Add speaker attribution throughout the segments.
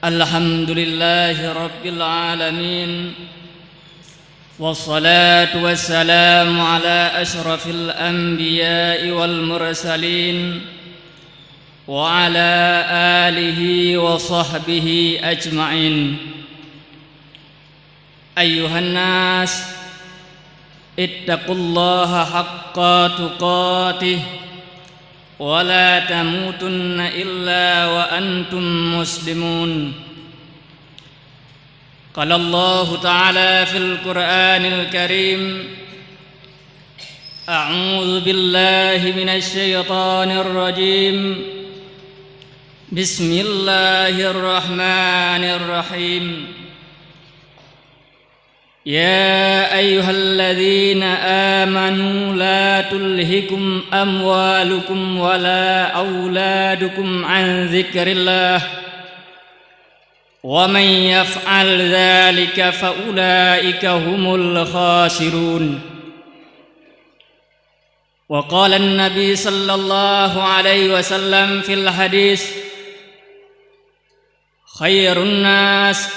Speaker 1: الحمد لله رب العالمين والصلاة والسلام على أشرف الأنبياء والمرسلين وعلى آله وصحبه أجمعين. أيها الناس اتقوا الله حق تقاته ولا تموتن إلا وأنتم مسلمون. قال الله تعالى في القرآن الكريم: أعوذ بالله من الشيطان الرجيم. بسم الله الرحمن الرحيم. يا أيها الذين آمنوا لا تلهكم أموالكم ولا أولادكم عن ذكر الله ومن يفعل ذلك فأولئك هم الخاسرون. وقال النبي صلى الله عليه وسلم في الحديث: خير الناس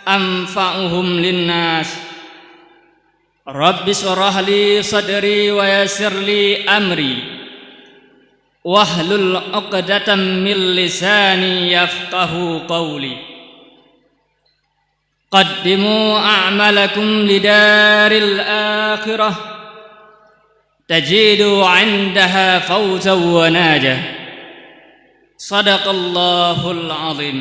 Speaker 1: أنفعهم للناس. رب اشرح لي صدري ويسر لي أمري واحلل عقدة من لساني يفقه قولي. قدموا أعمالكم لدار الآخرة تجدوا عندها فوزا وناجة. صدق الله العظيم.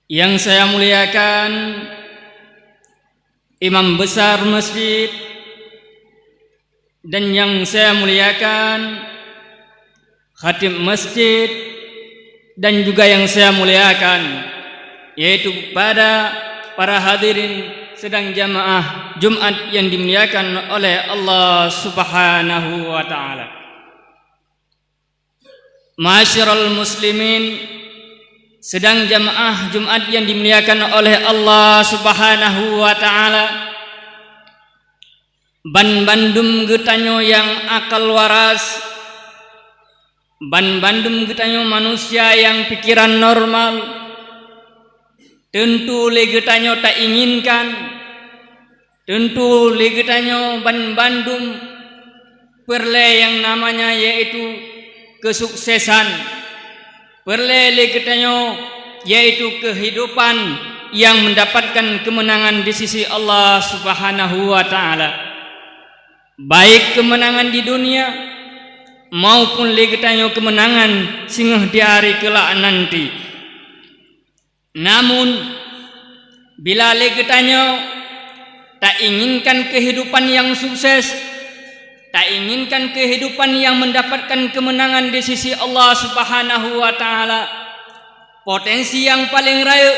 Speaker 1: Yang saya muliakan Imam besar masjid, dan yang saya muliakan khatib masjid, dan juga yang saya muliakan yaitu pada para hadirin sedang jamaah Jumat yang dimuliakan oleh Allah Subhanahu wa taala. Ma'asyiral muslimin, sedang jamaah Jumat yang dimuliakan oleh Allah Subhanahu wa taala, ban bandum getanyo yang akal waras, ban bandum getanyo manusia yang pikiran normal, tentu le getanyo tak inginkan, tentu le getanyo ban bandum perle yang namanya yaitu kesuksesan, perle ketanyo yaitu kehidupan yang mendapatkan kemenangan di sisi Allah Subhanahu wa taala, baik kemenangan di dunia maupun ketanyo kemenangan singgah di hari kelak nanti. Namun bila ketanyo tak inginkan kehidupan yang sukses, tak inginkan kehidupan yang mendapatkan kemenangan di sisi Allah Subhanahu wa taala, potensi yang paling raya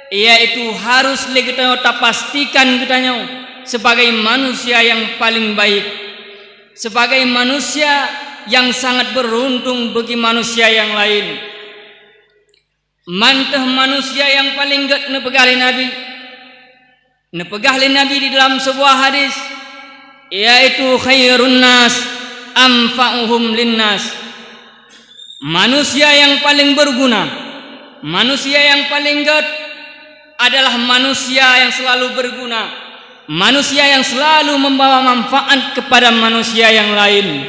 Speaker 1: yaitu harus kita pastikan kita sebagai manusia yang paling baik, sebagai manusia yang sangat beruntung bagi manusia yang lain. Mantah manusia yang paling gak nepegahli Nabi di dalam sebuah hadis, yaitu khairun nas anfa'uhum linnas. Manusia yang paling berguna, manusia yang paling gad adalah manusia yang selalu berguna, manusia yang selalu membawa manfaat kepada manusia yang lain.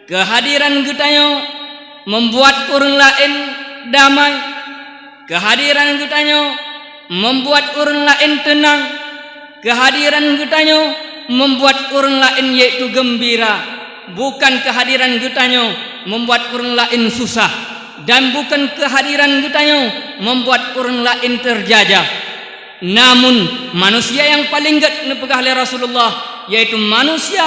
Speaker 1: Kehadiran getanyo membuat orang lain damai, kehadiran getanyo membuat orang lain tenang, kehadiran getanyo membuat orang lain yaitu gembira, bukan kehadiran getanyo membuat orang lain susah, dan bukan kehadiran getanyo membuat orang lain terjajah. Namun manusia yang paling gak nepegah oleh Rasulullah yaitu manusia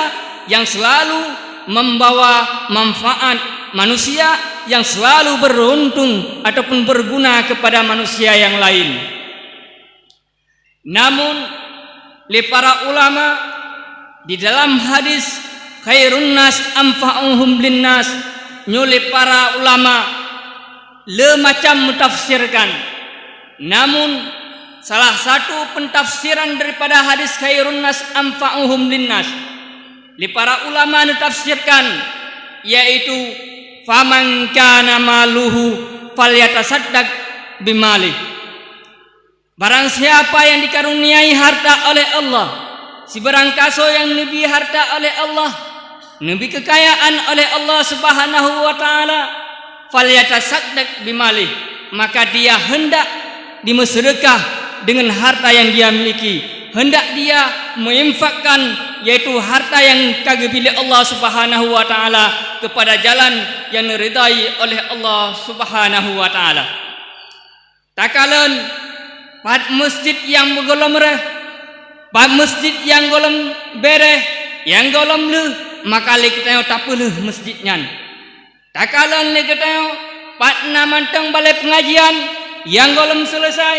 Speaker 1: yang selalu membawa manfaat, manusia yang selalu beruntung ataupun berguna kepada manusia yang lain. Namun para ulama di dalam hadis khairun nas anfa'uhum linnas, nyuli para ulama le macam mentafsirkan. Namun salah satu pentafsiran daripada hadis khairun nas anfa'uhum linnas, li para ulama mentafsirkan yaitu faman kana maluhu falyatasaddaq bimali. Barang siapa yang dikaruniai harta oleh Allah, si berangkaso yang lebih harta oleh Allah, lebih kekayaan oleh Allah Subhanahu wa taala, falyatasaddaq bimali, maka dia hendak disedekah dengan harta yang dia miliki, hendak dia menginfakkan yaitu harta yang kagabili Allah Subhanahu wa taala kepada jalan yang diridai oleh Allah Subhanahu wa taala. Takalan pat masjid yang bergolong merah, pat masjid yang golong bereh, yang golong le, maka le kita tak perlu masjidnya. Takalan le kita pat namantang balai pengajian yang golong selesai,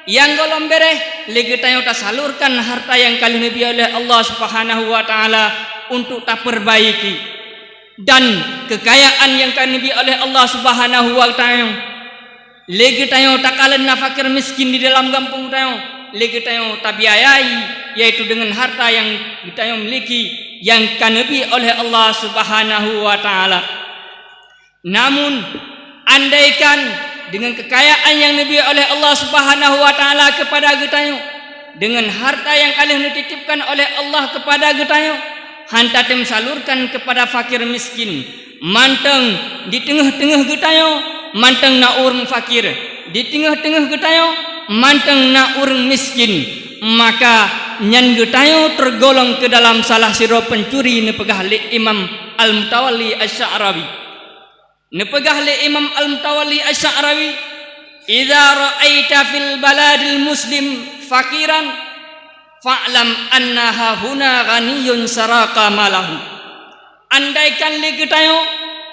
Speaker 1: yang golong bereh, le kita tak salurkan harta yang kali nabi oleh Allah Subhanahu wa taala untuk tak perbaiki, dan kekayaan yang kali nabi oleh Allah Subhanahu wa taala lagi tayo takalan na fakir miskin di dalam kampung tayo, lagi tayo tabiayai yaitu dengan harta yang tayo miliki yang kanabi oleh Allah Subhanahu wa taala. Namun andaikan dengan kekayaan yang nabi oleh Allah Subhanahu wa taala kepada tayo, dengan harta yang kalian dititipkan oleh Allah kepada tayo, hantatem salurkan kepada fakir miskin, manteng di tengah-tengah tayo, manteng na urang fakir, di tengah-tengah getayo manteng na urang miskin, maka nyan getayo tergolong ke dalam salah siro pencuri nepegah li Imam Al-Mutawalli Asy-Sya'rawi. Nepegah li Imam Al-Mutawalli Asy-Sya'rawi, idza ra'aita fil baladil muslim fakiran fa'lam annaha huna ghaniyun saraka malahu. Andaikan li getayo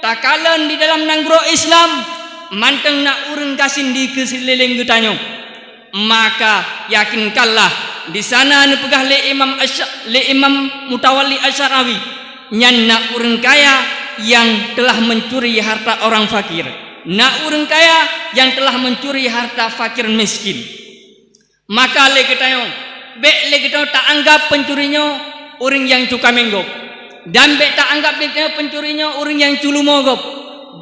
Speaker 1: takalan di dalam nanggro Islam manteng nak urang kasin di keseliling getanyo, maka yakinkanlah di sana nepegah le Imam Mutawalli Asy-Sya'rawi nyan nak urang kaya yang telah mencuri harta orang fakir, nak urang kaya yang telah mencuri harta fakir miskin. Maka le getanyo be le getanyo tak anggap pencurinya urang yang cuka menggop, dan be tak anggap le getanyo pencurinya urang yang culu mogop,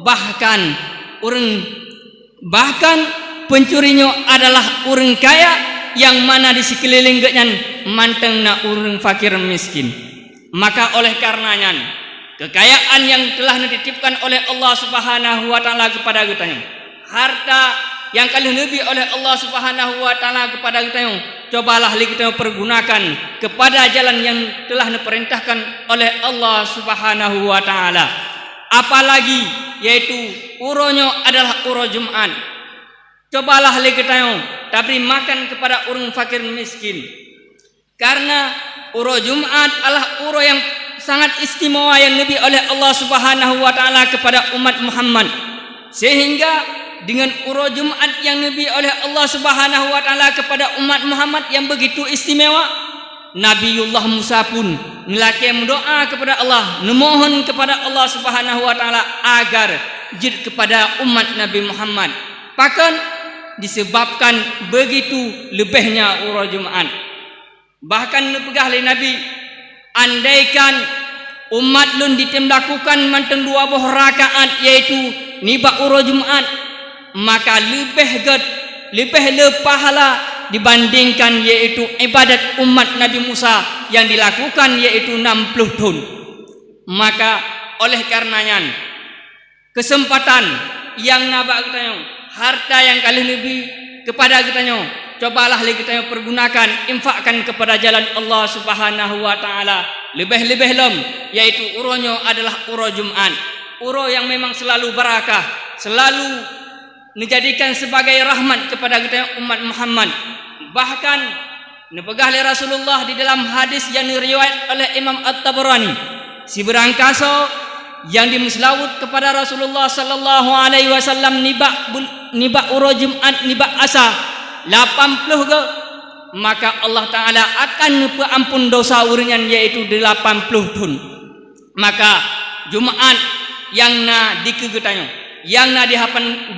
Speaker 1: bahkan pencurinya adalah orang kaya yang mana di sekeliling genyan manteng na orang fakir miskin. Maka oleh karenanya kekayaan yang telah dititipkan oleh Allah Subhanahu wa taala kepada kita, harta yang kalian lebih oleh Allah Subhanahu wa taala kepada kita, cobalah kita pergunakan kepada jalan yang telah diperintahkan oleh Allah Subhanahu wa taala. Apalagi yaitu uronyo adalah uro Jumat. Cobalah kita tapi makan kepada orang fakir miskin, karena uro Jumat adalah uro yang sangat istimewa yang nabi oleh Allah Subhanahu wa taala kepada umat Muhammad, sehingga dengan uro Jumat yang nabi oleh Allah Subhanahu wa taala kepada umat Muhammad yang begitu istimewa, Nabiullah Musa pun melakukan doa kepada Allah, memohon kepada Allah Subhanahu wa taala agar jid kepada umat Nabi Muhammad. Bahkan disebabkan begitu lebihnya uro Jumat. Bahkan nepegah le Nabi, andaikan umat lun ditemlakukan manteng 2 buah rakaat yaitu niba uro Jumat, maka lebih le pahala dibandingkan yaitu ibadat umat Nabi Musa yang dilakukan yaitu 60 tahun. Maka oleh karenanya kesempatan yang nabak kita, harta yang kalian lebih kepada kita, cobalah kita pergunakan, infakkan kepada jalan Allah Subhanahu wa taala. Lebih-lebih lem yaitu uronyo adalah uro Jumat, uro yang memang selalu barakah, selalu dijadikan sebagai rahmat kepada kita umat Muhammad. Bahkan nepegah oleh Rasulullah di dalam hadis yang diriwayat oleh Imam At-Tabarani, si berangkaso yang dimuslawut kepada Rasulullah sallallahu alaihi wasallam niba uro Jumat niba asa 80 ke, maka Allah taala akan ampun dosa uringan yaitu 80 tahun. Maka Jumat yang na dikegetanyo, yang na di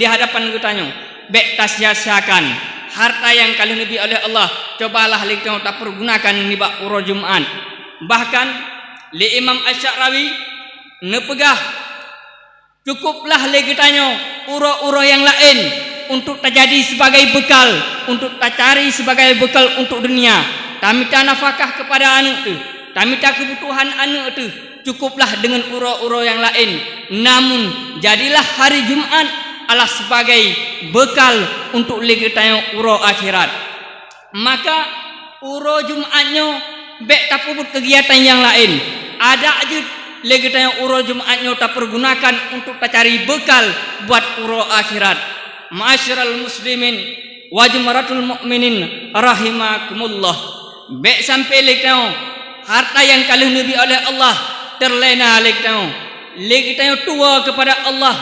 Speaker 1: hadapan getanyo, bek tasyasakan harta yang kalian lebih oleh Allah, cobalah kita tak pergunakan niba uro Jumat. Bahkan li Imam Asy-Sya'rawi nepegah Cukuplah lagi tanya uro-uro yang lain untuk terjadi sebagai bekal, untuk tercari sebagai bekal untuk dunia. Tamita nafkah kepada anak tu, tamita kebutuhan anak tu. Cukuplah dengan uro-uro yang lain. Namun jadilah hari Jumat adalah sebagai bekal untuk lagi tanya uro akhirat. Maka uro Jumatnya bek tak puput kegiatan yang lain. Ada aja lagi tanya uro Jumatnya tak pergunakan untuk cari bekal buat uro akhirat. Ma'asyiral muslimin wa jumaratul mu'minin rahimakumullah. Bek sampai lagi tanya harta yang kalian nabi oleh Allah terlena lagi tanya tua kepada Allah.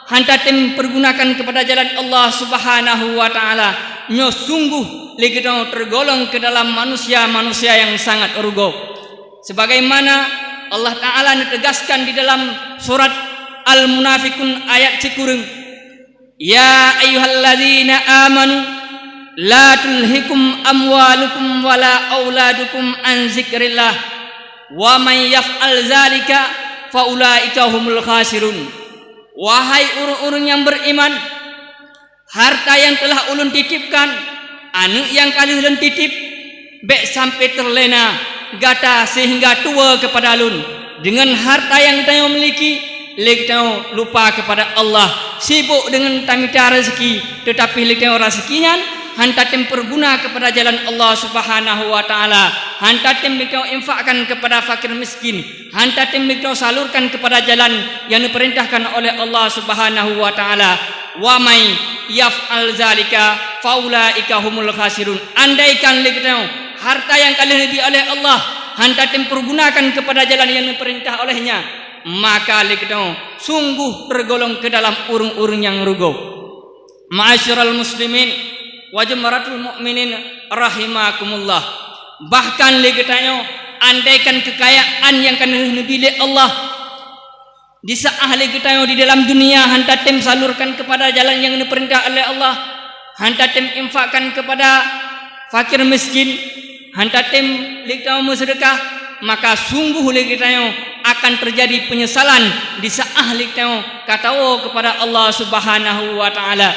Speaker 1: Hantatim pergunakan kepada jalan Allah Subhanahu wa taala. Nyo sungguh lagi tergolong ke dalam manusia-manusia yang sangat rugo. Sebagaimana Allah taala menegaskan di dalam surat Al-Munafikun ayat sekurang. Ya ayyuhalladzina amanu la tulhikum amwalukum wala auladukum an zikrillah wa man yaf'al zalika faulaika humul khasirun. Wahai orang-orang yang beriman, harta yang telah ulun titipkan, anak yang kalian ulun titip, bek sampai terlena gata sehingga tua kepada ulun. Dengan harta yang kita miliki, kita lupa kepada Allah, sibuk dengan tamita rezeki, tetapi kita rezekinya hantatim perguna kepada jalan Allah Subhanahu wa taala. Hantatim mikau infakkan kepada fakir miskin. Hantatim mikau salurkan kepada jalan yang diperintahkan oleh Allah Subhanahu wa taala. Wa may yaf'al zalika faulaika humul khasirun. Andaikan kita harta yang kalian diberi oleh Allah hantatim pergunakan kepada jalan yang diperintah olehnya, maka kita sungguh tergolong ke dalam urung-urung yang rugo. Ma'asyiral muslimin wa jumaratul mu'minin rahimakumullah. Bahkan lagi tanya, andaikan kekayaan yang kalian diberi Allah di saat lagi tanya di dalam dunia hantatim salurkan kepada jalan yang diperintah oleh Allah, hantatim infakkan kepada fakir miskin, hantatim lagi tanya bersedekah, maka sungguh lagi tanya akan terjadi penyesalan di saat lagi tanya katawo kepada Allah Subhanahu wa taala.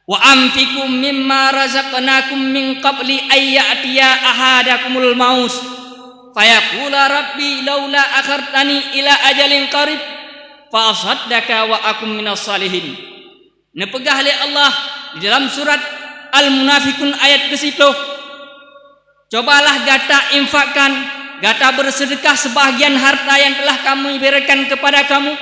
Speaker 1: Wa anfiqum mimma razaqnakum min qabli ayyatiya ahadakumul maut fayaqula rabbi laula akhartani ila ajalin qarib fa asaddaka wa akum minas salihin. Nepegah oleh Allah di dalam surat Al-Munafikun ayat ke-10. Cobalah gata infakkan, gata bersedekah sebahagian harta yang telah kamu berikan kepada kamu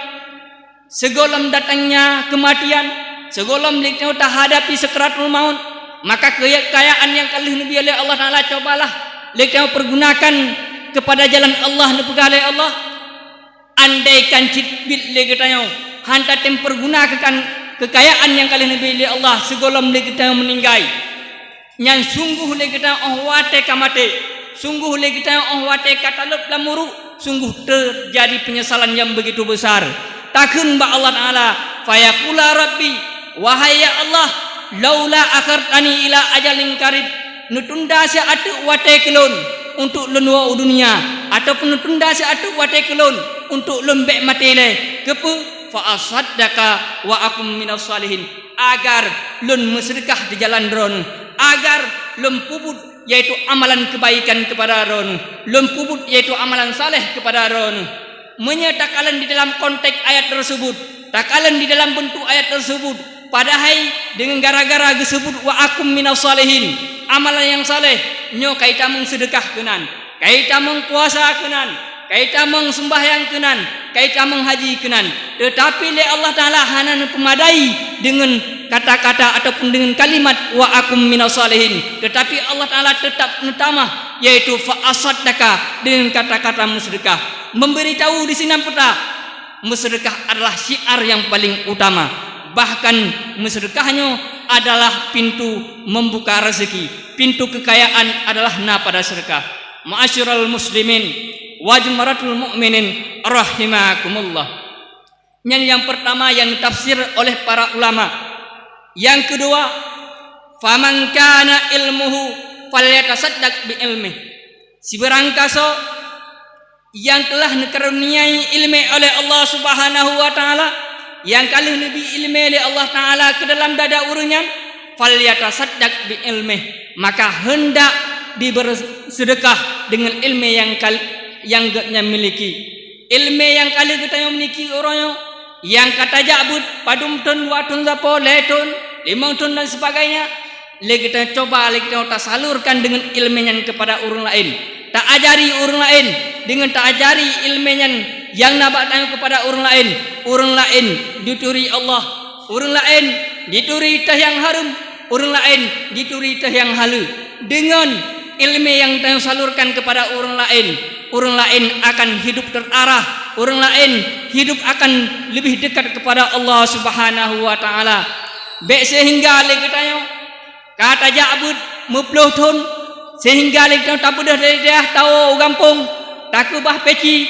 Speaker 1: sebelum datangnya kematian, sebelum kita hadapi sakaratul maut. Maka kekayaan yang kalian diberi oleh Allah Taala cobalah kita pergunakan kepada jalan Allah, nepegah oleh Allah. Andaikan citbit kita hantatim pergunakan kekayaan yang kalian diberi oleh Allah sebelum kita meninggal, yang sungguh kita ohwate kamate, sungguh kita ohwate katalub lamuru, sungguh terjadi penyesalan yang begitu besar. Takun ba Allah Taala fayaqula rabbi, wahai ya Allah, laula akhartani ila ajalin qarib, nutunda saatu wate kelon untuk lenua dunia, ataupun nutunda saatu wate kelon untuk lembek matele kepu fa asaddaka wa akum minas salihin, agar lun bersedekah di jalan ron, agar lun puput yaitu amalan kebaikan kepada ron, lun puput yaitu amalan saleh kepada ron. Menyatakan di dalam konteks ayat tersebut, takalan di dalam bentuk ayat tersebut, padahal dengan gara-gara disebut wa akum minas salihin, amalan yang saleh, nyo kaita mung sedekah kenan, kaita mung puasa kenan, kaita mung sembahyang kenan, kaita mung haji kenan. Tetapi le Allah Taala hanan pemadai dengan kata-kata ataupun dengan kalimat wa akum minas salihin, tetapi Allah Taala tetap menambah yaitu fa asaddaka dengan kata-kata sedekah. Memberitahu di sini peta bersedekah adalah syiar yang paling utama. Bahkan bersedekahnya adalah pintu membuka rezeki, pintu kekayaan adalah pada sedekah. Ma'asyiral muslimin wa jumaratul mu'minin rahimakumullah. Yang pertama yang ditafsir oleh para ulama. Yang kedua, faman kana ilmuhu falyatasaddaq bi ilmi. Si berangkaso yang telah dikaruniai ilmu oleh Allah Subhanahu wa taala, yang kalau nabi ilmu oleh Allah Taala ke dalam dada urunyan, falyatasaddaq bi ilmih, maka hendak dibersedekah dengan ilmu yang getnya miliki. Ilmu yang kali kita yang miliki orangnya, yang kata jabut padum tun 2 tun zapo letun 5 tun dan sebagainya, lagi kita coba lagi kita salurkan dengan ilmunya kepada orang lain. Tak ajari orang lain dengan tak ajari ilmunya yang nabak tanya kepada orang lain. Orang lain dituri Allah, orang lain dituri teh yang harum, orang lain dituri teh yang halu. Dengan ilmu yang kita salurkan kepada orang lain akan hidup terarah, orang lain hidup akan lebih dekat kepada Allah Subhanahu wa taala. Baik sehingga lagi tanya kata jabut muploh tun sehingga lagi tak mudah dari dia tahu gampung tak ubah peci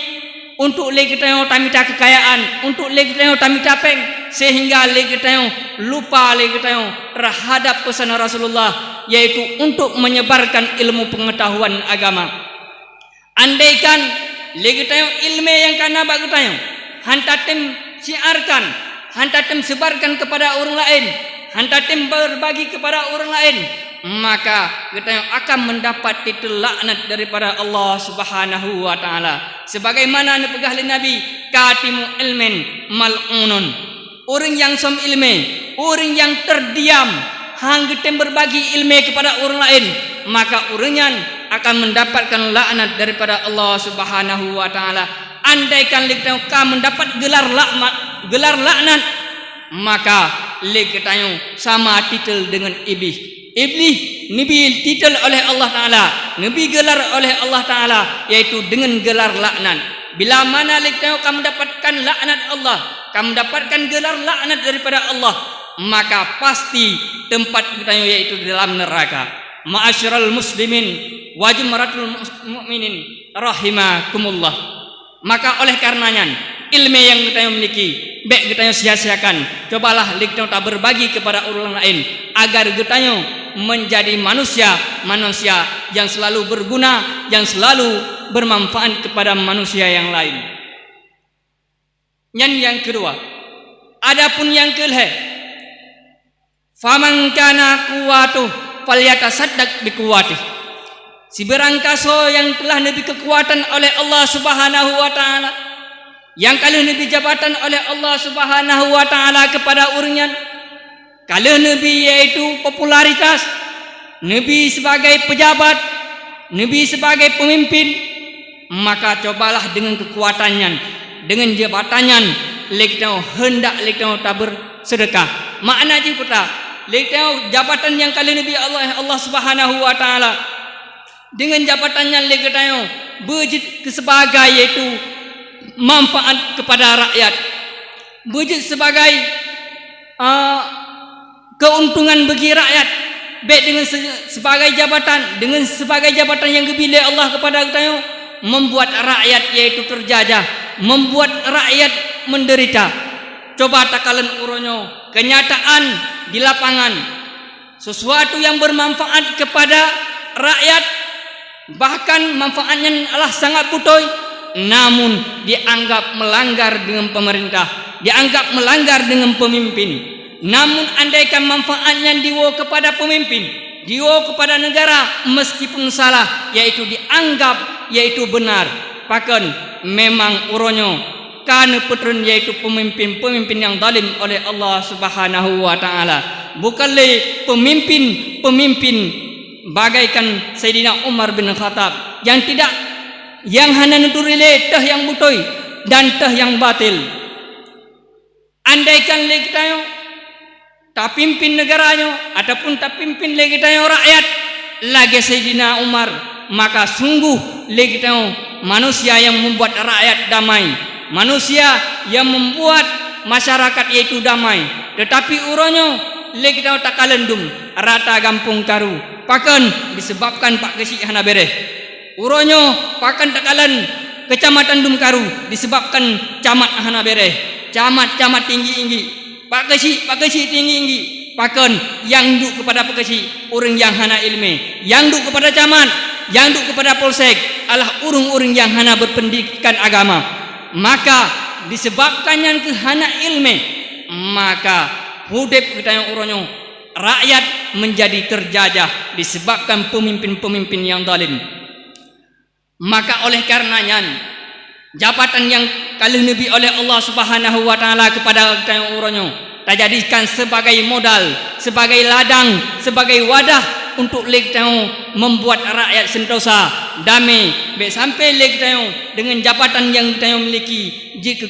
Speaker 1: untuk lagi tanya tamita kekayaan, untuk lagi tanya tamita peng, sehingga lagi tanya lupa lagi tanya terhadap pesan Rasulullah, yaitu untuk menyebarkan ilmu pengetahuan agama. Andaikan lagi tanya ilmu yang kana bagi tanya hantatem siarkan, hantatem sebarkan kepada orang lain, hantatem berbagi kepada orang lain, maka kita akan mendapat titel laknat daripada Allah Subhanahu wa taala. Sebagaimana dipegah oleh Nabi, katimu ilmin mal'unun. Orang yang som ilmu, orang yang terdiam hanggetem berbagi ilmu kepada orang lain, maka orangnya akan mendapatkan laknat daripada Allah Subhanahu wa taala. Andaikan kita mendapat gelar laknat, maka kita sama titel dengan iblis. Iblis nabi titel oleh Allah Taala, nabi gelar oleh Allah Taala, yaitu dengan gelar laknat. Bila mana kamu mendapatkan laknat Allah, kamu mendapatkan gelar laknat daripada Allah, maka pasti tempat kita yaitu di dalam neraka. Ma'asyiral muslimin wa jumratul mu'minin rahimakumullah. Maka oleh karenanya ilmu yang kita miliki baik kita sia-siakan. Cobalah kita berbagi kepada orang lain agar kita menjadi manusia yang selalu berguna, yang selalu bermanfaat kepada manusia yang lain. Yang kedua, adapun yang kelih, faman kana quwwatuh falyatasaddaq biquwwatih. Si berangkaso yang telah diberi kekuatan oleh Allah Subhanahu wa taala, yang kalau nabi jabatan oleh Allah Subhanahu wa taala kepada orangnya, kalau nabi yaitu popularitas, nabi sebagai pejabat, nabi sebagai pemimpin, maka cobalah dengan kekuatannya, dengan jabatannya, lekno hendak lekno tabur sedekah. Makna kita lekno jabatan yang kalau nabi Allah Subhanahu wa taala, dengan jabatannya lekno berjid sebagai yaitu manfaat kepada rakyat, berjid sebagai keuntungan bagi rakyat, baik dengan sebagai jabatan yang dipilih Allah kepada kita, membuat rakyat yaitu terjajah, membuat rakyat menderita. Coba takalan uronyo kenyataan di lapangan, sesuatu yang bermanfaat kepada rakyat, bahkan manfaatnya adalah sangat putoy, namun dianggap melanggar dengan pemerintah, dianggap melanggar dengan pemimpin. Namun andaikan manfaatnya diwo kepada pemimpin, diwo kepada negara, meskipun salah, yaitu dianggap yaitu benar, bahkan memang uronyo karena putron yaitu pemimpin yang zalim oleh Allah Subhanahu wa taala. Bukanlah pemimpin bagaikan Sayyidina Umar bin Khattab yang hanya nuturile teh yang butoy dan teh yang batil. Andaikan kita tak pimpin negaranya ataupun tak pimpin lagi tayo rakyat lagi Sayyidina Umar, maka sungguh lagi tayo manusia yang membuat rakyat damai, manusia yang membuat masyarakat yaitu damai. Tetapi uronyo lagi tayo tak kalendum rata gampung karu, pakan disebabkan pak kesik hana bereh. Uronyo pakan tak kalen kecamatan Dumkaru disebabkan camat hana bereh, camat tinggi Pak Kesi tinggi, pakon yang duk kepada Pak Kesi, orang yang hana ilmu, yang duk kepada camat, yang duk kepada polsek, adalah orang-orang yang hana berpendidikan agama. Maka disebabkan yang ke hana ilmu, maka hudib kita yang uronyo rakyat menjadi terjajah disebabkan pemimpin-pemimpin yang zalim. Maka oleh karenanya jabatan yang kali nabi oleh Allah Subhanahu wa taala kepada kita yang uronyo tak jadikan sebagai modal, sebagai ladang, sebagai wadah untuk kita membuat rakyat sentosa damai baik sampai kita dengan jabatan yang kita miliki jika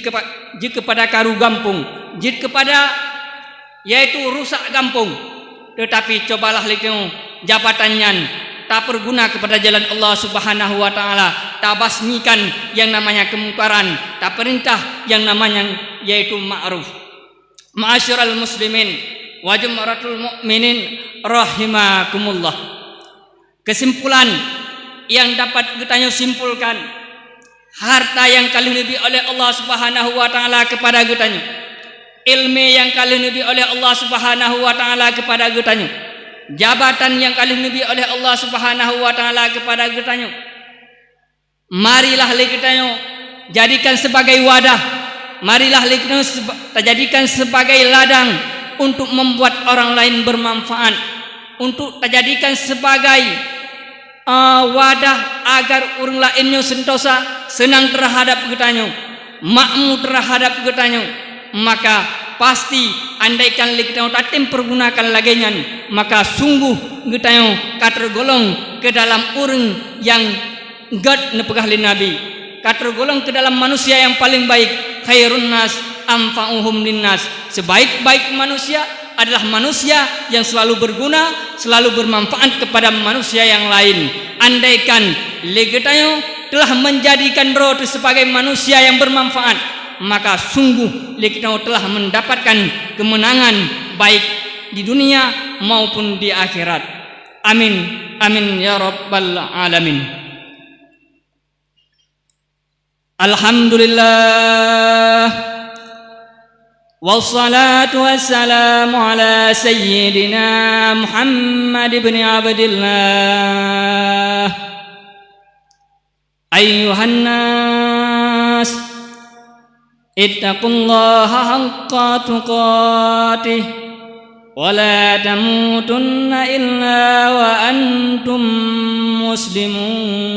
Speaker 1: kepada karu gampung, jika kepada yaitu rusak gampung. Tetapi cobalah kita jabatannya tak berguna kepada jalan Allah Subhanahu wa taala, tak basmikan yang namanya kemungkaran, tak perintah yang namanya yaitu ma'ruf. Ma'asyiral muslimin wa jumaratul mu'minin rahimakumullah. Kesimpulan yang dapat kita simpulkan, harta yang kali lebih oleh Allah Subhanahu wa taala kepada kita, ilmu yang kali lebih oleh Allah Subhanahu wa taala kepada kita, jabatan yang kali lebih oleh Allah Subhanahu wa taala kepada kita, marilah kita jadikan sebagai wadah, marilah kita jadikan sebagai ladang untuk membuat orang lain bermanfaat, untuk jadikan sebagai wadah agar orang lainnya sentosa senang terhadap kita, makmur terhadap kita. Maka pasti andaikan kita tatim pergunakan laginya, maka sungguh kita tergolong ke dalam orang yang gad nepegah Nabi, tergolong ke dalam manusia yang paling baik. Khairun nas anfa'uhum linnas. Sebaik-baik manusia adalah manusia yang selalu berguna, selalu bermanfaat kepada manusia yang lain. Andaikan legetayo telah menjadikan roh sebagai manusia yang bermanfaat, maka sungguh legetayo telah mendapatkan kemenangan baik di dunia maupun di akhirat. Amin, amin ya rabbal alamin. Alhamdulillah wassalatu wassalamu ala sayyidina Muhammad ibn Abdillah. Ayyuhan nas ittaqullaha haqqa tuqatih wa la tamutunna illa wa antum muslimun.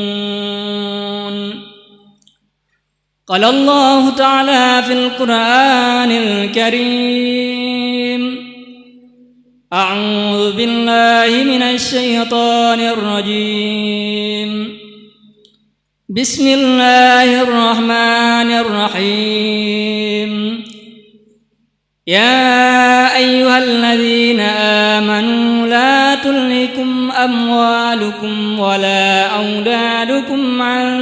Speaker 1: قال الله تعالى في القرآن الكريم أعوذ بالله من الشيطان الرجيم بسم الله الرحمن الرحيم يا أيها الذين آمنوا لا تلهكم أموالكم ولا أولادكم عن